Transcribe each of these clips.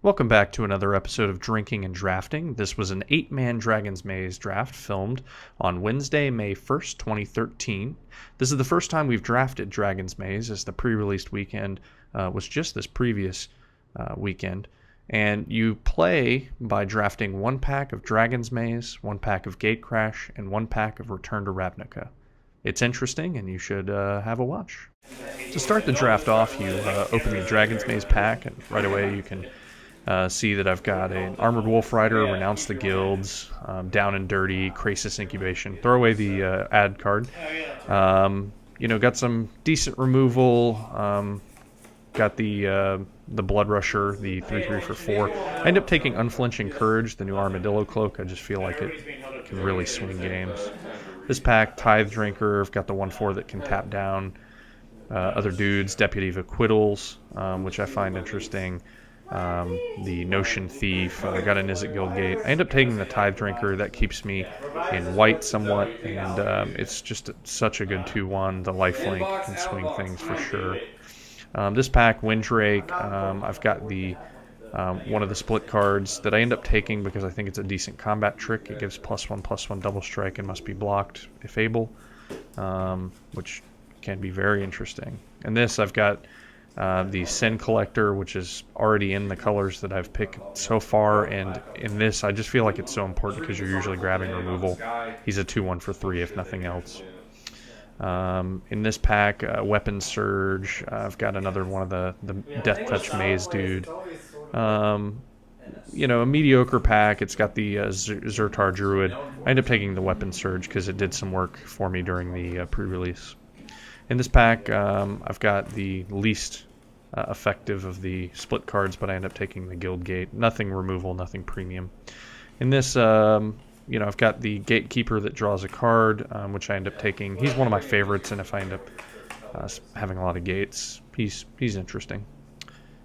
Welcome back to another episode of Drinking and Drafting. This was an 8-man Dragon's Maze draft filmed on Wednesday, May 1st, 2013. This is the first time we've drafted Dragon's Maze, as the pre-released weekend was just this previous weekend. And you play by drafting 1 pack of Dragon's Maze, 1 pack of Gatecrash, and 1 pack of Return to Ravnica. It's interesting, and you should have a watch. To start the draft off, you open the Dragon's Maze pack, and right away you can see that I've got an Armored Wolf Rider, Renounce the Guilds, Down and Dirty, Crisis Incubation. Throw away the ad card. Got some decent removal. Got the Blood Rusher, the 3/3 for 4. I end up taking Unflinching Courage, the new Armadillo Cloak. I just feel like it can really swing games. This pack, Tithe Drinker, I've got the 1/4 that can tap down other dudes, Deputy of Acquittals, which I find interesting. The Notion Thief, I got a Nizzet Guildgate. I end up taking the Tithe Drinker. That keeps me in white somewhat, and it's just such a good 2/1. The lifelink can swing things for sure. This pack, Windrake, I've got the one of the split cards that I end up taking because I think it's a decent combat trick. It gives +1/+1 double strike and must be blocked if able, which can be very interesting. And this, I've got the Sin Collector, which is already in the colors that I've picked so far, and in this I just feel like it's so important because you're usually grabbing removal. He's a 2/1 for 3 if nothing else. In this pack, Weapon Surge, I've got another one of the Death Touch Maze dude. A mediocre pack. It's got the Zertar Druid. I ended up taking the Weapon Surge because it did some work for me during the pre-release. In this pack, I've got the least effective of the split cards, but I end up taking the Guildgate. Nothing removal, nothing premium. In this, I've got the Gatekeeper that draws a card, which I end up taking. He's one of my favorites, and if I end up having a lot of gates, he's interesting.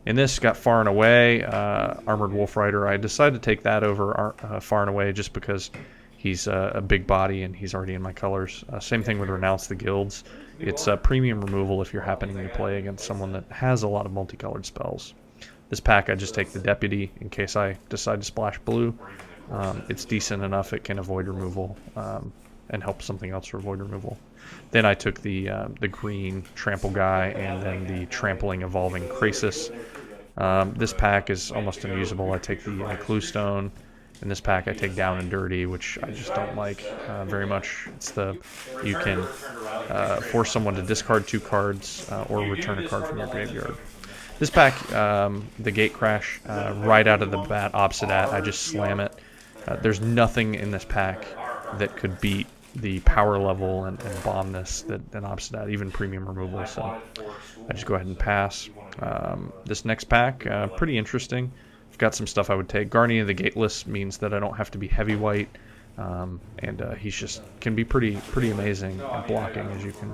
In this, got Far and Away, Armored Wolf Rider. I decided to take that over Far and Away just because he's a big body and he's already in my colors. Same thing with Renounce the Guilds. It's premium removal if you're happening to play against someone that has a lot of multicolored spells. This pack, I just take the Deputy in case I decide to splash blue. It's decent enough it can avoid removal and help something else avoid removal. Then I took the green Trample guy and then the Trampling Evolving Crisis. This pack is almost unusable. I take the Clue In this pack I take Down and Dirty, which I just don't like very much. It's you can force someone to discard 2 cards or return a card from their graveyard. This pack, the Gatecrash, right out of the bat, Obsidat, I just slam it. There's nothing in this pack that could beat the power level and bombness that an Obsidat, even premium removal, so I just go ahead and pass. This next pack, pretty interesting. I've got some stuff I would take. Guardian of the Gateless means that I don't have to be heavy white, and he's just can be pretty amazing at blocking, as you can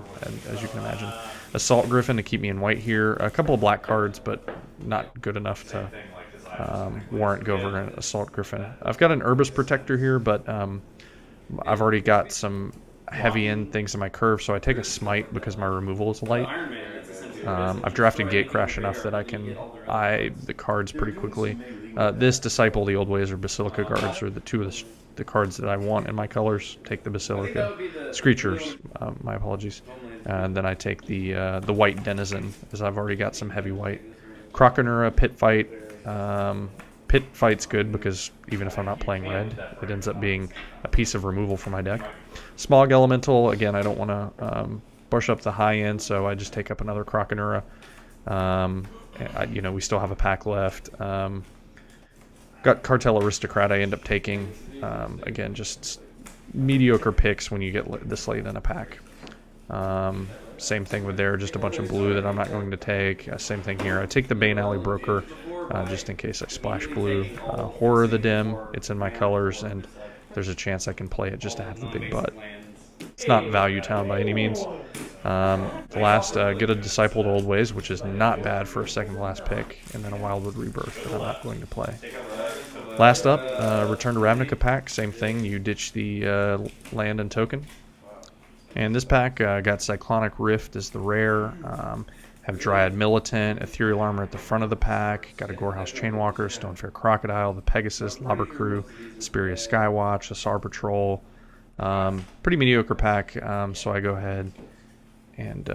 imagine. Assault Griffin to keep me in white here. A couple of black cards, but not good enough to warrant go over an Assault Griffin. I've got an Herbis Protector here, but I've already got some heavy end things in my curve, so I take a Smite because my removal is light. I've drafted Gatecrash enough that I can eye the cards pretty quickly. This Disciple the Old Ways or Basilica Guards are the 2 of the cards that I want in my colors. Take the Basilica. Screechers, my apologies. And then I take the White Denizen, as I've already got some heavy white. Croconura, Pit Fight. Pit Fight's good because even if I'm not playing red, it ends up being a piece of removal for my deck. Smog Elemental, again, I don't want to brush up the high end, so I just take up another Croconura. We still have a pack left. Got Cartel Aristocrat I end up taking. Again, just mediocre picks when you get this late in a pack. Same thing with there, just a bunch of blue that I'm not going to take. Same thing here. I take the Bane Alley Broker just in case I splash blue. Horror of the Dim, it's in my colors, and there's a chance I can play it just to have the big butt. It's not Value Town by any means. Last, get a Discipled Old Ways, which is not bad for a second to last pick, and then a Wildwood Rebirth that I'm not going to play. Last up, Return to Ravnica pack, same thing. You ditch the land and token. And this pack got Cyclonic Rift as the rare. Have Dryad Militant, Ethereal Armor at the front of the pack. Got a Gorehouse Chainwalker, Stonefair Crocodile, the Pegasus, Lobber Crew, Spirius Skywatch, Asar Patrol. Pretty mediocre pack, so I go ahead and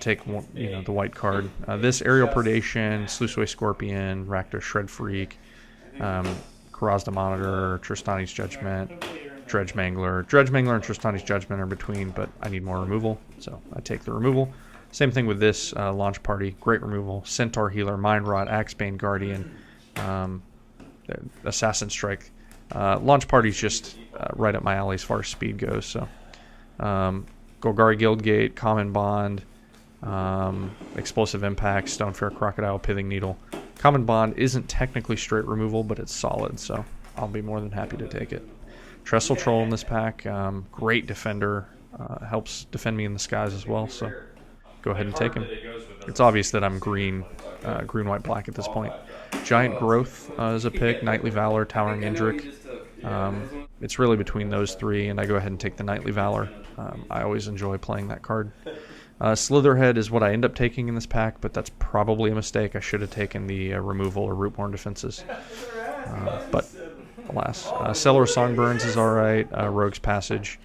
take one, the white card. This Aerial Predation, Sluiceway Scorpion, Rakdos Shred Freak, Karazda Monitor, Tristani's Judgment, Dredge Mangler. Dredge Mangler and Tristani's Judgment are between, but I need more removal, so I take the removal. Same thing with this launch party. Great removal. Centaur Healer, Mind Rot, Axebane Guardian, Assassin Strike. Launch party's just right up my alley as far as speed goes. So, Golgari Guildgate, Common Bond, Explosive Impact, Stonefair Crocodile, Pithing Needle. Common Bond isn't technically straight removal, but it's solid, so I'll be more than happy to take it. Trestle Troll in this pack, great defender, helps defend me in the skies as well, so go ahead and take him. It's obvious that I'm green, white, black at this point. Giant Growth is a pick, Knightly Valor, Towering Indrik. It's really between those three, and I go ahead and take the Knightly Valor. I always enjoy playing that card. Slitherhead is what I end up taking in this pack, but that's probably a mistake. I should have taken the removal or Rootborn defenses. But alas. Cellar Songburns is alright. Rogue's Passage.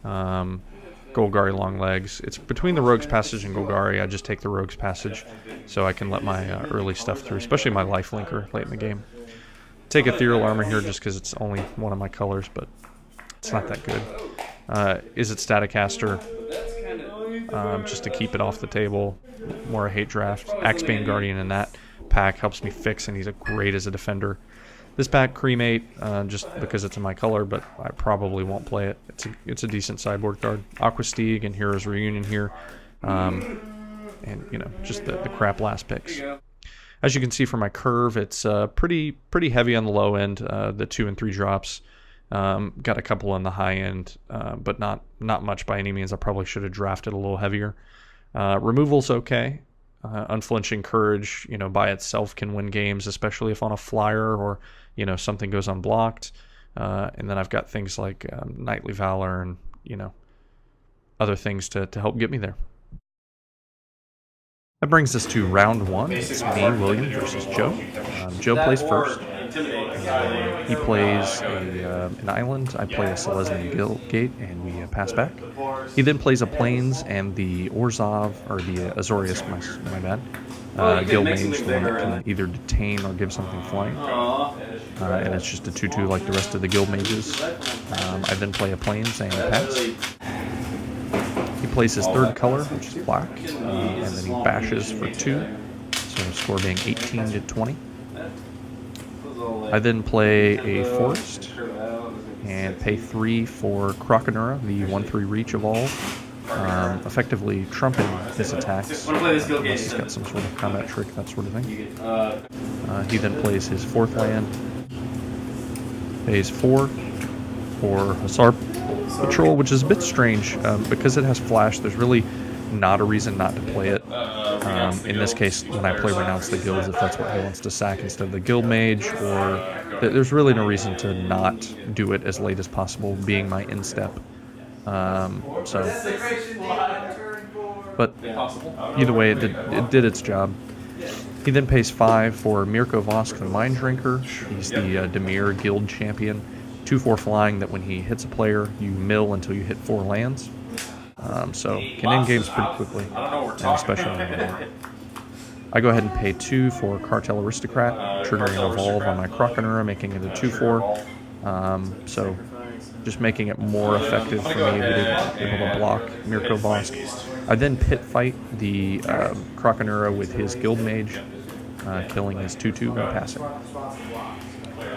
Golgari Longlegs. It's between the Rogue's Passage and Golgari. I just take the Rogue's Passage so I can let my early stuff through, especially my Life Linker late in the game. Take Ethereal Armor here just because it's only one of my colors, but it's not that good. Is it Staticaster? Just to keep it off the table. More a hate draft. Axebane Guardian in that pack helps me fix, and he's great as a defender. This pack, Cremate, just because it's in my color, but I probably won't play it. It's a decent sideboard card. Aquastig and Heroes Reunion here. And, just the crap last picks. As you can see from my curve, it's pretty heavy on the low end, the 2 and 3 drops. Got a couple on the high end, but not much by any means. I probably should have drafted a little heavier. Removal's okay. Unflinching Courage, by itself can win games, especially if on a flyer or, something goes unblocked. And then I've got things like Knightly Valor and, other things to help get me there. That brings us to round one. It's me, William, versus Joe. Joe plays first. He plays an island. I play a Selesnya Guildgate, and we pass back. He then plays a Plains and the Orzhov, or the Azorius, my bad. Guild Mage, the one that can either detain or give something flying. And it's just a 2/2 like the rest of the Guild Mages. I then play a Plains and pass. He plays his third color, which is black, and then he bashes for 2, so score being 18 to 20. I then play a Forest and pay 3 for Croconura, the 1/3 reach Evolve, effectively trumping his attacks, unless he's got some sort of combat trick, that sort of thing. He then plays his 4th land, pays 4 for Asar Patrol, which is a bit strange. Because it has Flash, there's really not a reason not to play it. In this case, when I play Renounce the Guilds, if that's what he wants to sack instead of the Guild Mage, or there's really no reason to not do it as late as possible, being my instep. But either way, it did its job. He then pays 5 for Mirko Vosk, the Mind Drinker. He's the Dimir Guild Champion. 2/4 flying that when he hits a player, you mill until you hit 4 lands. So can end games pretty quickly, and especially on the board. I go ahead and pay 2 for Cartel Aristocrat, triggering an Evolve on my Croconura, making it a 2/4. So just making it more effective for me to be able to block Mirko Vosk. I then pit fight the Croconura with his Guild Mage, killing his 2/2 and passing.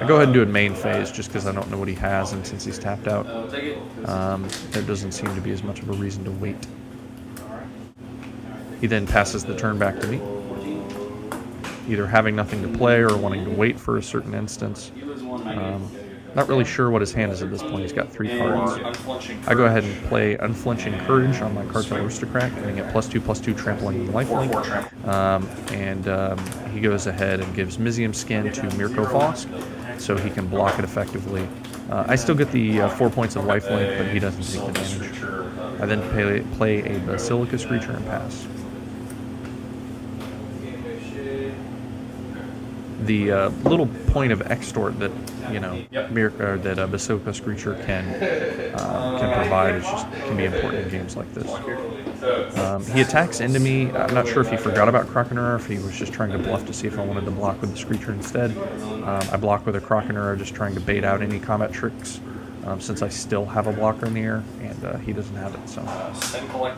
I go ahead and do it main phase just because I don't know what he has, and since he's tapped out, there doesn't seem to be as much of a reason to wait. He then passes the turn back to me, either having nothing to play or wanting to wait for a certain instance. Not really sure what his hand is at this point. He's got 3 cards. I go ahead and play Unflinching Courage on my Cartel Aristocrat, getting it +2/+2 trampling and lifelink. He goes ahead and gives Mizium Skin to Mirko Vosk, so he can block it effectively. I still get the 4 points of lifelink, but he doesn't take the damage. I then play a Basilica Screecher and pass. The little point of extort that that Basilica Screecher can provide can be important in games like this. He attacks into me. I'm not sure if he forgot about Croconaur or if he was just trying to bluff to see if I wanted to block with the Screecher instead. I block with a Croconaur, just trying to bait out any combat tricks. Since I still have a blocker in the air, and he doesn't have it. So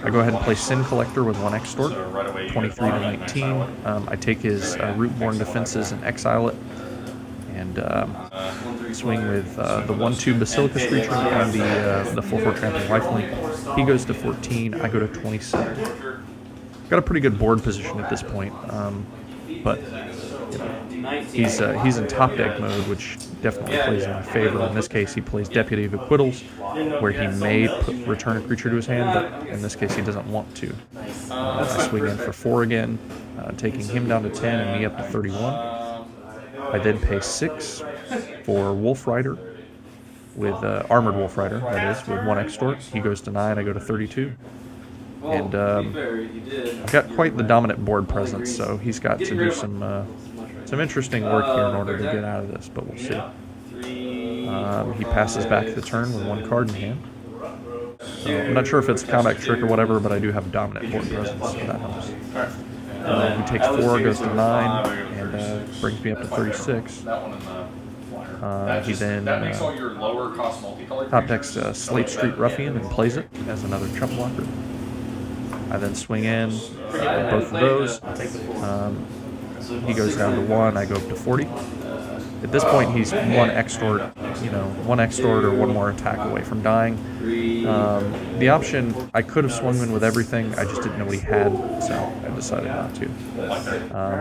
I go ahead and play Sin Collector with 1 Extort, 23 to 19. I take his Rootborn defenses and exile it, and swing with the 1/2 Basilica Screecher and the 4/4 Trampling Lifelink. He goes to 14, I go to 27. Got a pretty good board position at this point, but he's in top deck mode, which definitely plays in my favor. In this case, he plays Deputy of Acquittals, where he may return a creature to his hand, but in this case, he doesn't want to. I swing in for 4 again, taking him down to 10 and me up to 31. I then pay 6 for Wolf Rider, with Armored Wolf Rider, that is, with 1 Extort. He goes to 9, I go to 32. And I've got quite the dominant board presence, so he's got to do some interesting work here in order to get out of this, but we'll see. He passes back the turn with 1 card in hand. So I'm not sure if it's a combat trick or whatever, but I do have a dominant board presence, so that helps. He takes 4, goes to 9, and brings me up to 36. He then top decks Slate Street Ruffian and plays it as another chump blocker. I then swing in both of those. He goes down to 1, I go up to 40. At this point, he's 1 Extort, 1 Extort or 1 more attack away from dying. The option, I could have swung in with everything, I just didn't know what he had, so I decided not to.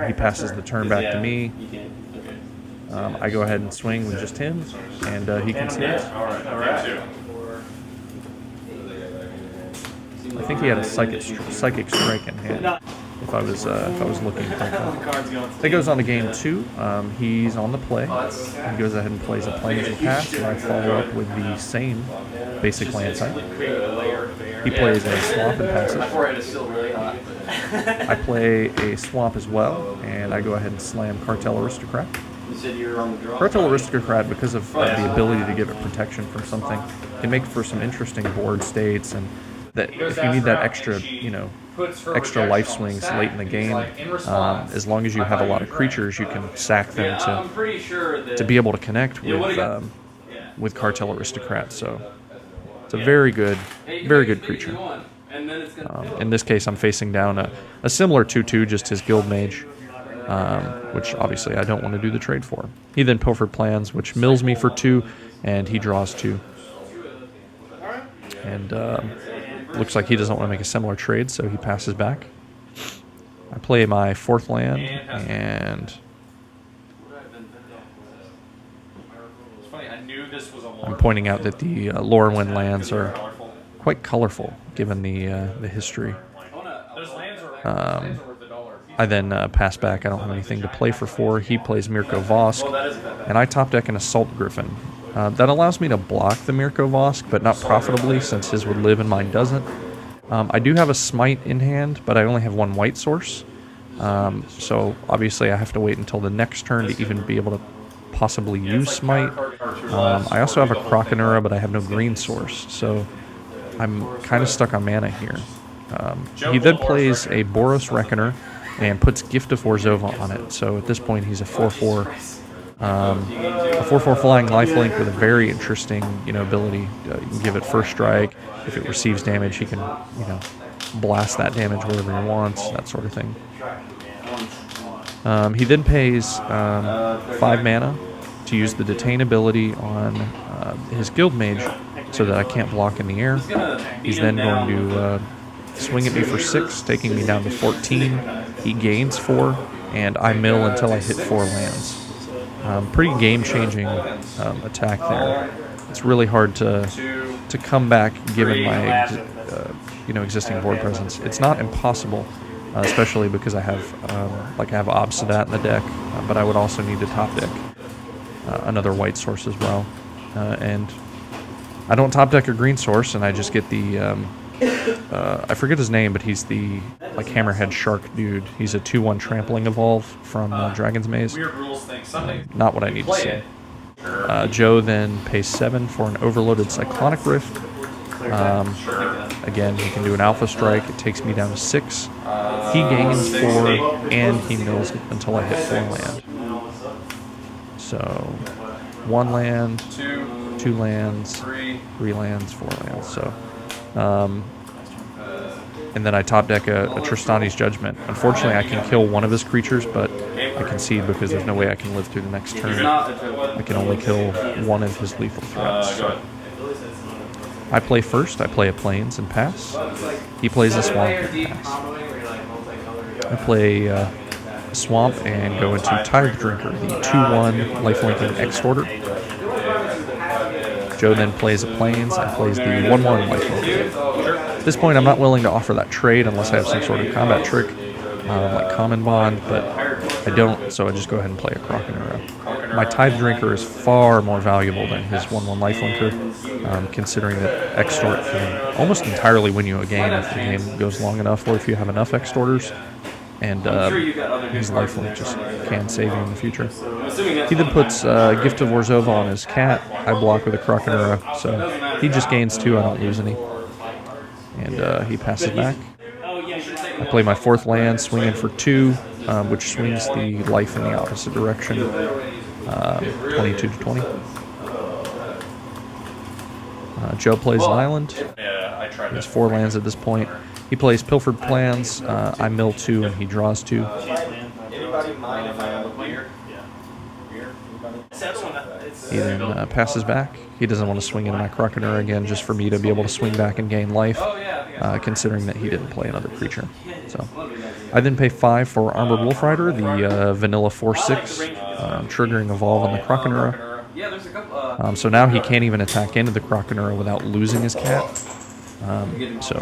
He passes the turn back to me. I go ahead and swing with just him, and he concedes. I think he had a psychic strike in hand. If I was looking at that. It goes on to game 2. He's on the play. He goes ahead and plays a Plains and Pass, and I follow up with the same basic land type. He plays a Swamp and passes. I play a Swamp as well, and I go ahead and slam Cartel Aristocrat. Cartel Aristocrat, because of the ability to give it protection from something, can make for some interesting board states, and that if you need that extra life swings late in the game, as long as you have a lot of creatures, you can sack them to be able to connect with Cartel Aristocrat. So it's a very good creature. In this case, I'm facing down a similar 2/2, just his Guild Mage, which obviously I don't want to do the trade for. He then Pilfered Plans, which mills me for 2, and he draws 2. And looks like he doesn't want to make a similar trade, so he passes back. I play my 4th land, and I'm pointing out that the Lorwyn lands are quite colorful, given the history. I then pass back. I don't have anything to play for 4. He plays Mirko Vosk, and I top deck an Assault Griffin. That allows me to block the Mirko Vosk, but not profitably, since his would live and mine doesn't. I do have a Smite in hand, but I only have 1 white source. So obviously I have to wait until the next turn to even be able to possibly use Smite. I also have a Croconura, but I have no green source, so I'm kind of stuck on mana here. He then plays a Boros Reckoner and puts Gift of Orzhova on it, so at this point he's a 4/4. A 4/4 flying lifelink with a very interesting, ability. You can give it first strike. If it receives damage, he can, blast that damage wherever he wants, that sort of thing. He then pays 5 mana to use the Detain ability on his Guild Mage, so that I can't block in the air. He's then going to swing at me for 6, taking me down to 14. He gains 4, and I mill until I hit 4 lands. Pretty game-changing attack there. It's really hard to come back given my existing board presence. It's not impossible, especially because I have Obsidat in the deck, but I would also need to top deck another white source as well. And I don't top deck a green source, and I just get the I forget his name, but he's the like hammerhead shark dude. He's a 2/1 trampling evolve from Dragon's Maze. Not what I need to see. Joe then pays 7 for an overloaded Cyclonic Rift. Again, he can do an Alpha Strike. It takes me down to 6. He gains 4, and he mills until I hit 4 land. So, 1 land, 2 lands, 3 lands, 4 lands. So, and then I top deck a Tristani's Judgment. Unfortunately, I can kill one of his creatures, but I concede because there's no way I can live through the next turn. I can only kill one of his lethal threats. So. I play first. I play a Plains and pass. He plays a Swamp and pass. I play a Swamp and go into Tithe Drinker, the 2/1 lifelinking Extorter. Joe then plays a Plains and plays the 1/1 lifelinking. At this point, I'm not willing to offer that trade unless I have some sort of combat trick, like Common Bond, but I don't, so I just go ahead and play a Croconura. My Tithe Drinker is far more valuable than his 1/1 lifelinker, considering that Extort can almost entirely win you a game if the game goes long enough, or if you have enough Extorters, and his lifelink just can save you in the future. He then puts Gift of Orzhova on his cat. I block with a Croconura, so he just gains 2, I don't lose any. And he passes back. I play my 4th land, swing in for 2, which swings the life in the opposite direction, 22 to 20. Joe plays an island. He has 4 lands at this point. He plays Pilfered Plans. I mill 2 and he draws 2. He then passes back. He doesn't want to swing into my Croconura again, just for me to be able to swing back and gain life, considering that he didn't play another creature. So I then pay 5 for Armored Wolf Rider, the vanilla 4/6, triggering Evolve on the Croconura. So now he can't even attack into the Croconura without losing his cat. So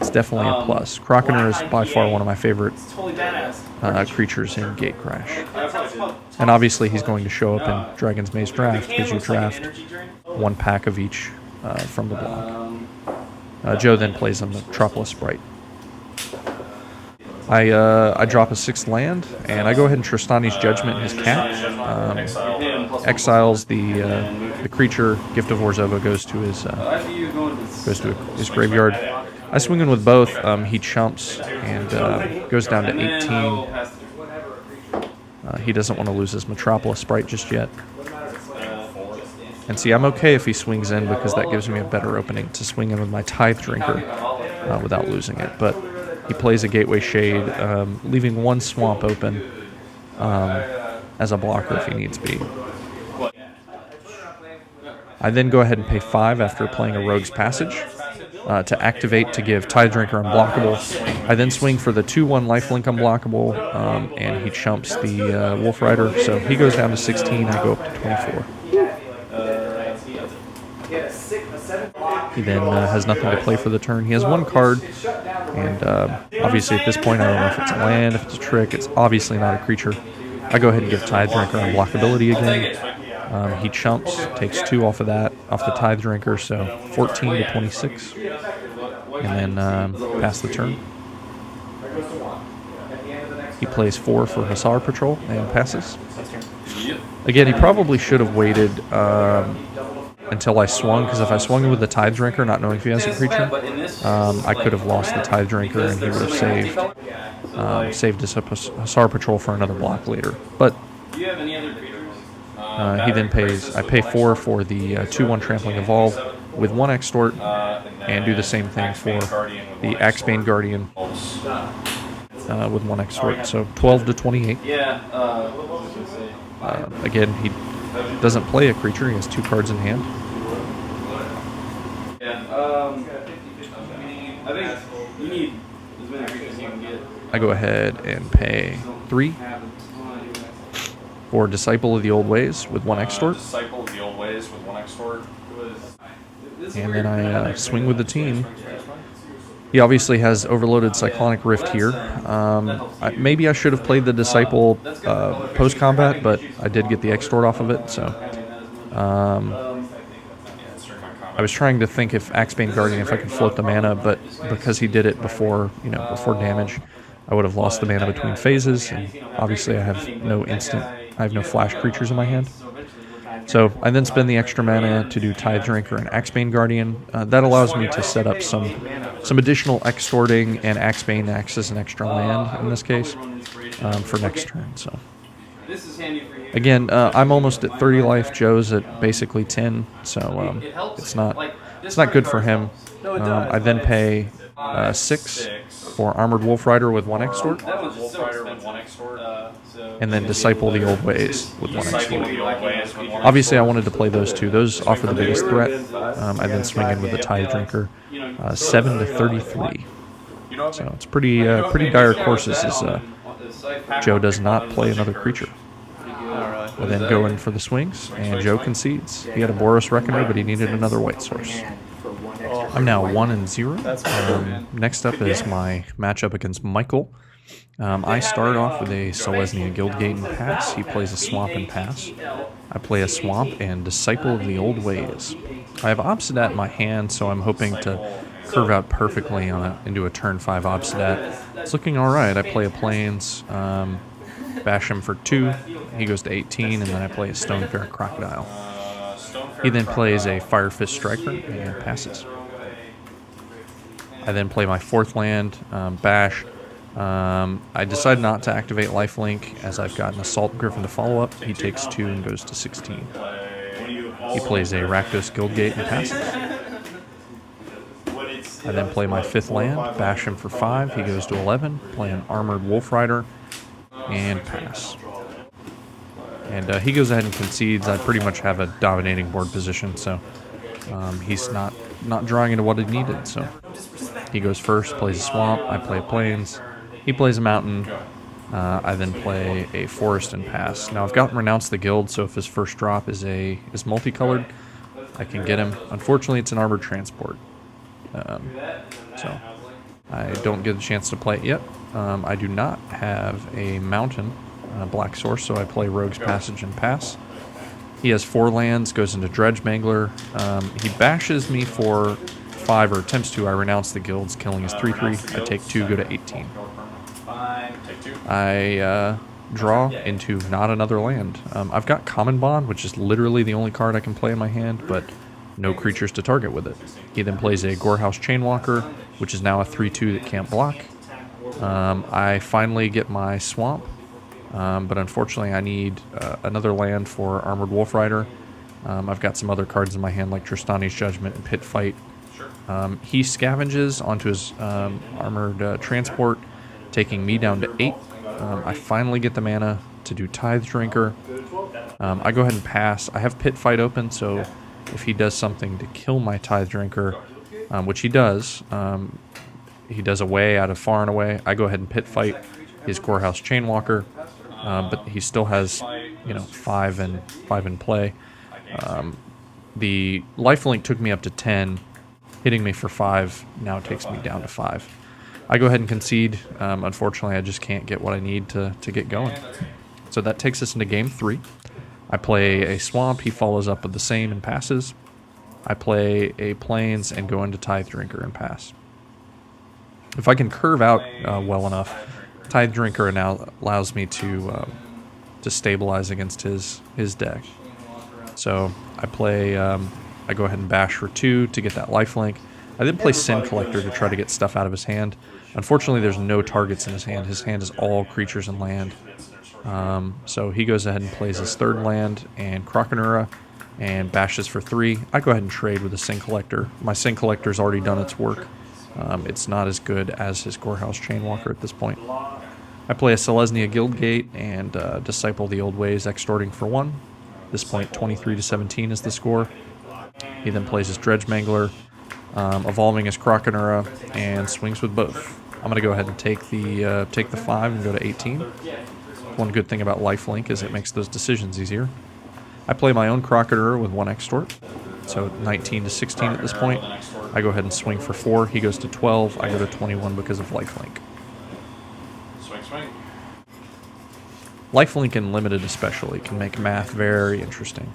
it's definitely a plus. Croconura is by far one of my favorite creatures in Gatecrash. And obviously he's going to show up in Dragon's Maze Draft, because you draft 1 pack of each from the block. Joe then plays on the Metropolis Sprite. I drop a 6th land, and I go ahead and Tristani's Judgment his cat. Exiles the creature. Gift of Orzhova goes to his graveyard. I swing in with both. He chumps and goes down to 18. He doesn't want to lose his Metropolis Sprite just yet. And see, I'm okay if he swings in, because that gives me a better opening to swing in with my Tithe Drinker without losing it. But he plays a Gateway Shade, leaving 1 swamp open as a blocker if he needs be. I then go ahead and pay 5 after playing a Rogue's Passage to activate to give Tithe Drinker unblockable. I then swing for the 2/1 lifelink unblockable, and he chumps the Wolf Rider, so he goes down to 16, I go up to 24. He then has nothing to play for the turn. He has 1 card, and obviously at this point I don't know if it's a land, if it's a trick. It's obviously not a creature. I go ahead and give Tithe Drinker unblockability again. He chumps, takes 2 off of that, off the Tithe Drinker, so 14 to 26. And then pass the turn. He plays 4 for Hussar Patrol and passes. Again, he probably should have waited until I swung, because if I swung with the Tithe Drinker, not knowing if he has a creature, I could have lost the Tithe Drinker and he would have saved his Hussar Patrol for another block later. But he then pays, I pay 4 for the 2/1 Trampling Evolve with 1 Extort, and do the same thing for the Axebane Guardian with 1 Extort, so 12 to 28. Again, he doesn't play a creature, he has 2 cards in hand. I think you need as many creatures as you can get. I go ahead and pay 3 for Disciple of the Old Ways with 1 Extort. Disciple of the Old Ways with 1 Extort. And then I swing with the team. He obviously has overloaded Cyclonic Rift here. Maybe I should have played the Disciple post-combat, but I did get the Extort off of it, so... I was trying to think if Axebane Guardian, if I could float the mana, but because he did it before, before damage, I would have lost the mana between phases, and obviously I have no flash creatures in my hand. So I then spend the extra mana to do Tithe Drinker and Axebane Guardian. That allows me to set up some additional extorting, and Axebane acts as an extra land in this case for next turn. So again, I'm almost at 30 life. Joe's at basically 10, so it's not good for him. I then pay 6 for Armored Wolf Rider with 1 extort, and then Disciple the Old Ways with 1 extort. Obviously, I wanted to play those two. Those offer the biggest threat. I then swing in with the Tithe Drinker, 7 to 33. So it's pretty dire courses as Joe does not play another creature. We'll then go in for the swings, and Joe concedes. He had a Boros Reckoner, but he needed another white source. I'm now 1-0. Next up is my matchup against Michael. I start off with a Selesnya Guildgate and pass. He plays a Swamp and pass. I play a Swamp and Disciple of the Old Ways. I have Obsidat in my hand, so I'm hoping to curve out perfectly into a turn 5 Obsidat. It's looking alright. I play a Plains, bash him for 2. He goes to 18, and then I play a Stonefair Crocodile. He then plays a Fire Fist Striker and passes. I then play my 4th land, bash. I decide not to activate Lifelink as I've got an Assault Griffin to follow up. He takes 2 and goes to 16. He plays a Rakdos Guildgate and passes. I then play my 5th land, bash him for 5. He goes to 11. Play an Armored Wolf Rider and pass. And he goes ahead and concedes. I pretty much have a dominating board position, so he's not drawing into what he needed. So he goes first, plays a Swamp. I play a Plains. He plays a Mountain. I then play a Forest and pass. Now I've got Renounce the Guild, so if his first drop is multicolored, I can get him. Unfortunately, it's an Armored Transport, so I don't get a chance to play it yet. I do not have a Mountain black source, so I play Rogue's Passage and pass. He has 4 lands, goes into Dredge Mangler. He bashes me for 5, or attempts to. I renounce the guilds, killing his 3/3. I take 2, go to 18. I draw into not another land. I've got Common Bond, which is literally the only card I can play in my hand, but no creatures to target with it. He then plays a Gorehouse Chainwalker, which is now a 3/2 that can't block. I finally get my Swamp, but unfortunately I need another land for Armored Wolf Rider. I've got some other cards in my hand like Tristani's Judgment and Pit Fight. He scavenges onto his Armored Transport, taking me down to 8. I finally get the mana to do Tithe Drinker. I go ahead and pass. I have Pit Fight open, so if he does something to kill my Tithe Drinker, which he does away out of far and away, I go ahead and Pit Fight his Gorehouse Chainwalker, but he still has 5 in play. The lifelink took me up to 10, hitting me for 5 now takes me down to 5. I go ahead and concede. Unfortunately, I just can't get what I need to get going. So that takes us into game 3. I play a Swamp. He follows up with the same and passes. I play a Plains and go into Tithe Drinker and pass. If I can curve out well enough, Tithe Drinker now allows me to stabilize against his deck. So I play. I go ahead and bash for 2 to get that lifelink. I then play Sin Collector to try to get stuff out of his hand. Unfortunately, there's no targets in his hand. His hand is all creatures and land. So he goes ahead and plays his 3rd land and Croconura and bashes for 3. I go ahead and trade with a Sin Collector. My Sin Collector's already done its work. It's not as good as his Gorehouse Chainwalker at this point. I play a Selesnya Guildgate and Disciple the Old Ways, extorting for 1. At this point, 23 to 17 is the score. He then plays his Dredge Mangler, evolving his Croconura, and swings with both. I'm going to go ahead and take the 5 and go to 18. One good thing about Lifelink is it makes those decisions easier. I play my own Croconura with 1 extort, so 19 to 16 at this point. I go ahead and swing for 4. He goes to 12. I go to 21 because of Lifelink. Swing. Lifelink in Limited especially can make math very interesting.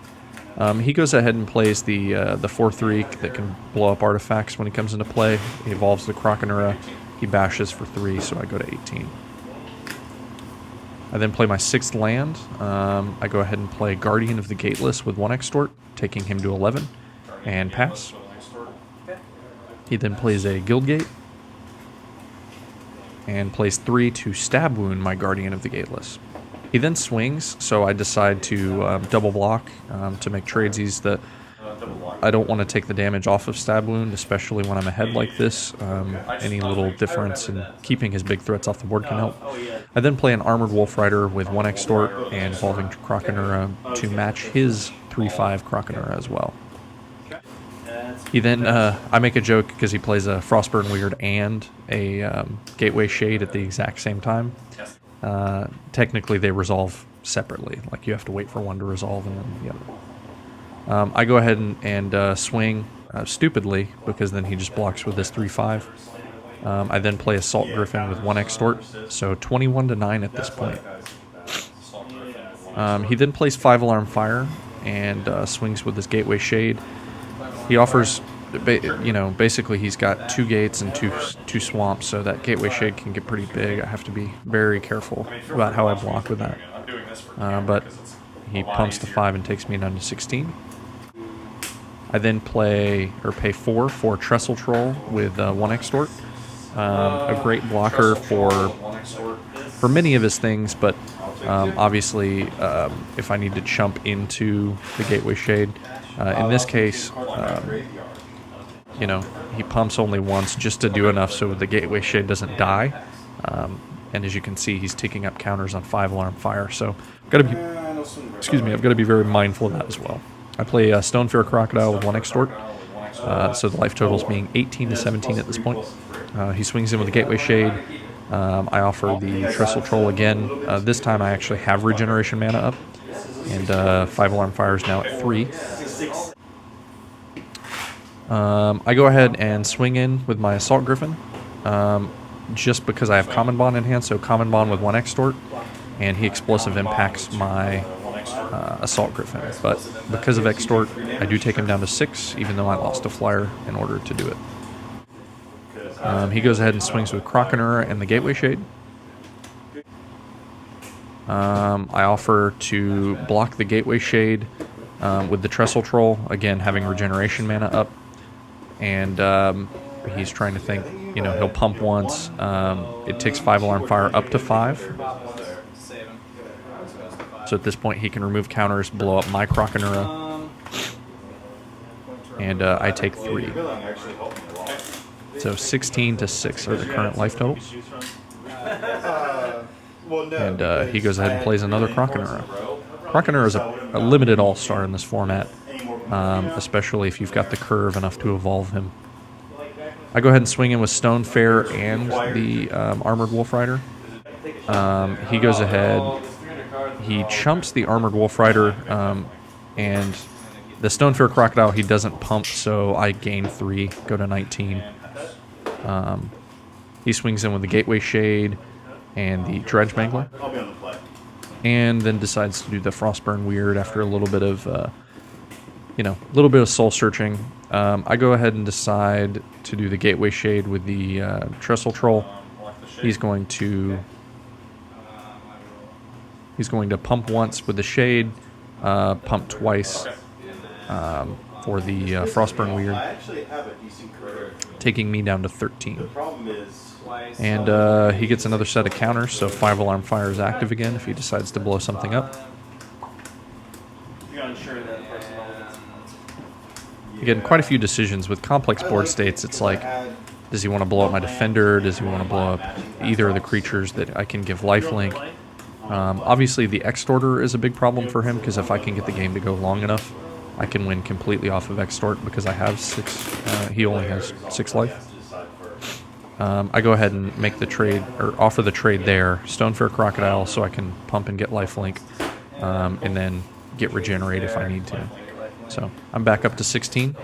He goes ahead and plays the 4-3 that can blow up artifacts when he comes into play. He evolves the Croconura. He bashes for 3, so I go to 18. I then play my 6th land. I go ahead and play Guardian of the Gateless with 1 Extort, taking him to 11, and pass. He then plays a Guildgate, and plays 3 to stab wound my Guardian of the Gateless. He then swings, so I decide to double block to make trades easy. I don't want to take the damage off of stab wound, especially when I'm ahead like this. Any little difference in keeping his big threats off the board can help. I then play an Armored Wolf Rider with 1 Extort and evolving Croconura to match his 3/5 Croconura as well. He then, I make a joke because he plays a Frostburn Weird and a Gateway Shade at the exact same time. Technically they resolve separately, like you have to wait for one to resolve and then the other. I go ahead and swing stupidly, because then he just blocks with this 3/5. I then play Assault Griffin with 1 Extort, so 21 to 9 at this point. He then plays 5 Alarm Fire and swings with his Gateway Shade. He offers, basically he's got 2 gates and two swamps, so that Gateway Shade can get pretty big. I have to be very careful about how I block with that. But he pumps to 5 and takes me down to 16. I then pay 4 for Trestle Troll with 1 Extort. A great blocker for many of his things, but obviously if I need to chump into the Gateway Shade. In this case, he pumps only once just to do enough so the Gateway Shade doesn't die. And as you can see, he's taking up counters on 5 Alarm Fire, so I've got to be very mindful of that as well. I play Stonefair Crocodile with 1 Extort, so the life total is being 18 to 17 at this point. He swings in with the Gateway Shade. I offer the Trestle Troll again. This time I actually have regeneration mana up, and 5 Alarm Fire is now at 3. I go ahead and swing in with my Assault Griffin, just because I have Common Bond in hand, so Common Bond with 1 Extort, and he Explosive Impacts my Assault Griffin. But because of Extort, I do take him down to 6, even though I lost a flyer in order to do it. He goes ahead and swings with Croconura and the Gateway Shade. I offer to block the Gateway Shade with the Trestle Troll, again having regeneration mana up. And he's trying to think, he'll pump once. It takes 5 Alarm Fire up to 5. So at this point he can remove counters, blow up my Croconura, and I take 3. So 16 to 6 are the current life totals. And he goes ahead and plays another Croconura. Croconura is a limited all-star in this format, especially if you've got the curve enough to evolve him. I go ahead and swing in with Stonefair and the Armored Wolf Rider. He goes ahead, he chumps the Armored Wolf Rider, and the Stonefair Crocodile he doesn't pump, so I gain 3, go to 19. He swings in with the Gateway Shade and the Dredge Mangler, and then decides to do the Frostburn Weird after a little bit of soul searching. I go ahead and decide to do the Gateway Shade with the Trestle Troll. He's going to pump once with the Shade, pump twice for the Frostburn Weird, taking me down to 13. And he gets another set of counters, so 5 Alarm Fire is active again if he decides to blow something up. Again, quite a few decisions. With complex board states, it's like, does he want to blow up my Defender? Does he want to blow up either of the creatures that I can give lifelink? Obviously, the Extorter is a big problem for him, because if I can get the game to go long enough, I can win completely off of Extort, because I have 6, he only has 6 life. I go ahead and make the trade, or offer the trade there, Stonefair Crocodile, so I can pump and get lifelink, and then get regenerate if I need to. So I'm back up to 16.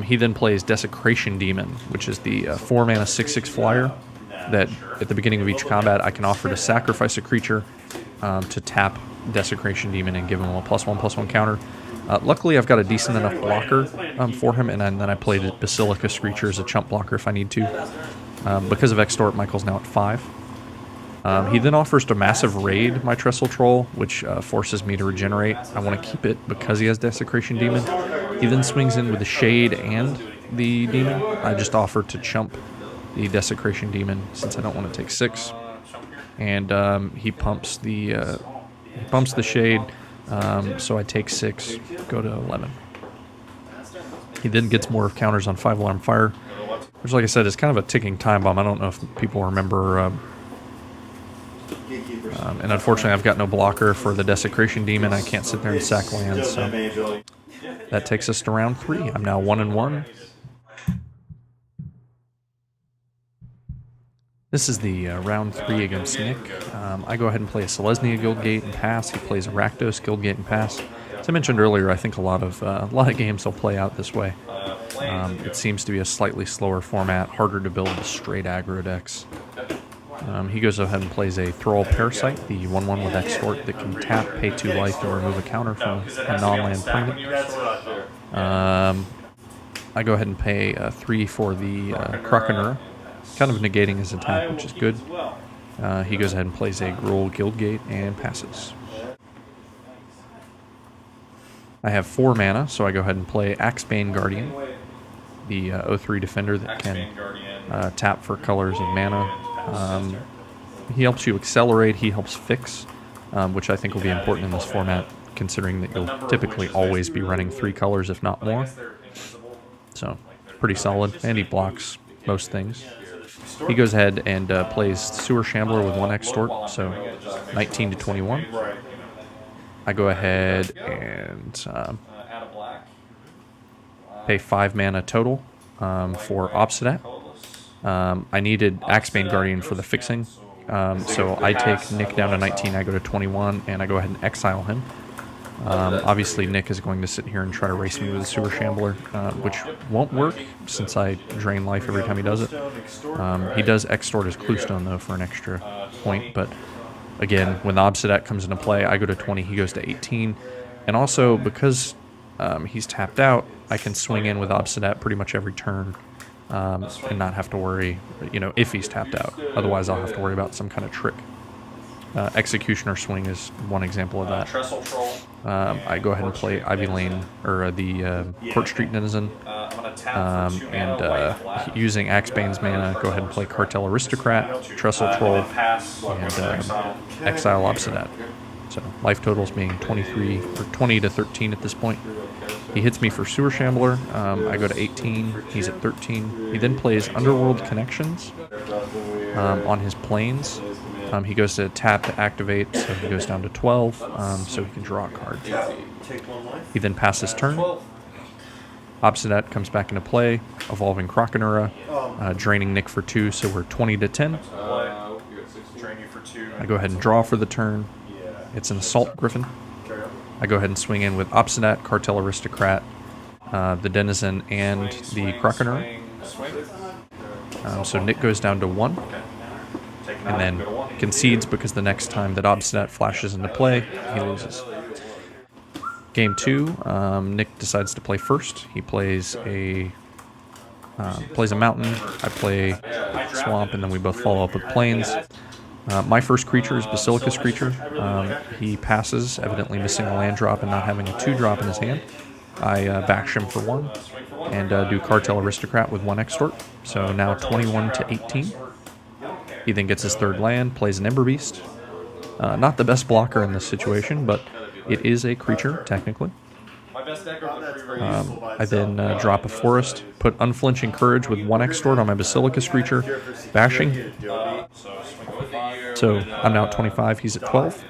He then plays Desecration Demon, which is the 4-mana 6/6 flyer that at the beginning of each combat I can offer to sacrifice a creature to tap Desecration Demon and give him a +1/+1 counter. Luckily, I've got a decent enough blocker for him, and then I played Basilica Screecher as a chump blocker if I need to. Because of Extort, Michael's now at 5. He then offers to massive raid my Trestle Troll, which forces me to regenerate. I want to keep it because he has Desecration Demon. He then swings in with the Shade and the Demon. I just offer to chump the Desecration Demon since I don't want to take 6. And he pumps the Shade, so I take 6, go to 11. He then gets more counters on 5 Alarm Fire, which, like I said, is kind of a ticking time bomb. I don't know if people remember. And unfortunately, I've got no blocker for the Desecration Demon. I can't sit there and sack lands, so that takes us to round 3. I'm now 1-1. This is the round 3 against Nick. I go ahead and play a Selesnya Guildgate and pass. He plays a Rakdos Guildgate and pass. As I mentioned earlier, I think a lot of games will play out this way. It seems to be a slightly slower format, harder to build straight aggro decks. He goes ahead and plays a Thrall Parasite, the 1/1 with Extort that can tap, pay 2 life, and remove a counter from a non-land permanent. I go ahead and pay 3 for the Krakenura, kind of negating his attack, which is good. He goes ahead and plays a Gruul Guildgate and passes. I have 4 mana, so I go ahead and play Axebane Guardian, the 0/3 defender that can tap for colors and mana. He helps you accelerate, he helps fix, which I think will be important in this format, considering that you'll typically always be running 3 colors, if not more. So, pretty solid, and he blocks most things. He goes ahead and plays Sewer Shambler with 1 Extort, so 19 to 21. I go ahead and pay 5 mana total for Obsidat. I needed Axebane Guardian for the fixing, so I take Nick down to 19, I go to 21, and I go ahead and exile him. Obviously, Nick is going to sit here and try to race me with a Sewer Shambler, which won't work since I drain life every time he does it. He does extort his Cluestone, though, for an extra point, but again, when the Obsidat comes into play, I go to 20, he goes to 18, and also, because he's tapped out, I can swing in with Obsidat pretty much every turn. And not have to worry, if he's tapped out. Otherwise, I'll have to worry about some kind of trick. Executioner Swing is one example of that. I go ahead and play Ivy Lane, or the Court Street Denizen, and using Axebane's mana, go ahead and play Cartel Aristocrat, Trestle Troll, and Exile Obsidat. So life totals being 23 or 20 to 13 at this point. He hits me for Sewer Shambler. I go to 18. He's at 13. He then plays Underworld Connections on his planes. He goes to tap to activate, so he goes down to 12, so he can draw a card. He then passes turn. Obsidat comes back into play, evolving Krakenura, draining Nick for 2, so we're 20 to 10. I go ahead and draw for the turn. It's an Assault Griffin. I go ahead and swing in with Obsidat, Cartel Aristocrat, the Denizen, and the Krakenura. So Nick goes down to 1, and then concedes because the next time that Obsidat flashes into play, he loses. Game 2, Nick decides to play first. He plays a mountain, I play swamp, and then we both follow up with plains. My first creature is Basilica Screecher. He passes, evidently missing a land drop and not having a 2-drop in his hand. I bash him for 1 and do Cartel Aristocrat with 1 Extort. So now 21 to 18. He then gets his 3rd land, plays an Ember Beast. Not the best blocker in this situation, but it is a creature, technically. I then drop a Forest, put Unflinching Courage with 1 Extort on my Basilica Screecher, bashing. So I'm now at 25, he's at 12.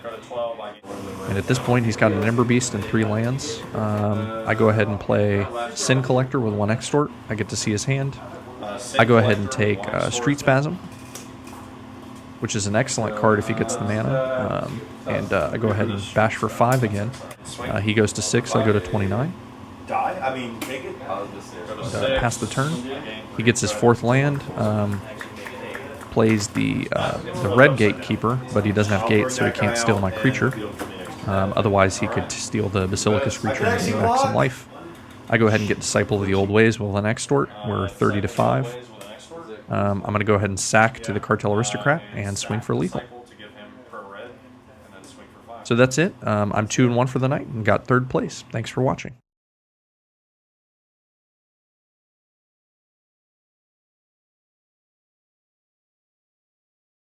And at this point, he's got an Ember Beast and 3 lands. I go ahead and play Sin Collector with 1 Extort. I get to see his hand. I go ahead and take Street Spasm, which is an excellent card if he gets the mana. And I go ahead and bash for 5 again. He goes to 6, I go to 29. Pass the turn. He gets his 4th land. plays the red gatekeeper, but he doesn't have gates, so he can't steal my creature. Otherwise, he could steal the Basilicus creature and gain back some life. I go ahead and get Disciple of the Old Ways with an extort. We're 30 to 5. I'm going to go ahead and sack to the Cartel Aristocrat and swing for lethal. So that's it. I'm 2-1 for the night and got 3rd place. Thanks for watching.